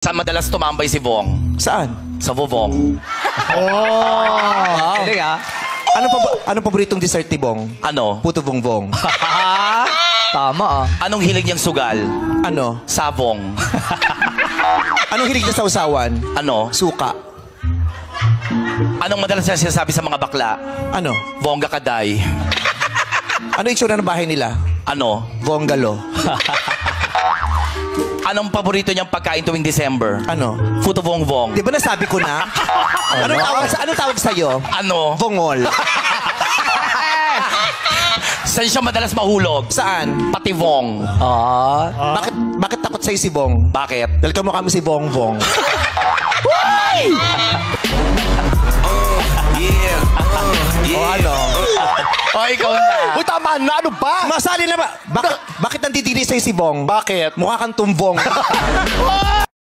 Saan madalas tumambay si Bong? Saan? Sa Bobong. Oh! Galing ah. Anong paboritong dessert ni Bong? Ano? Puto bongbong. Tama ah. Anong hilig niyang sugal? Ano? Sabong. Anong hilig na sa usawan? Ano? Suka. Anong madalas niya sinasabi sa mga bakla? Ano? Bongga kaday. Ano yung itsura ng bahay nila? Ano? Bonggalo. Anong paborito niyang pagkain tuwing December? Ano? Puto bongbong. Di ba nasabi ko na? Anong tawag sa'yo? Ano? Bongol. Saan siya madalas mahulog? Saan? Pativong. Ah. Bakit takot sa'yo si Bong? Bakit? Dahil kamukha mo si Bongbong. O ano? O, ikaw na. Uy, tama na. Ano ba? Masali na ba? Bakit nandidiri sa'yo si Bong? Bakit? Mukha kang tumbong.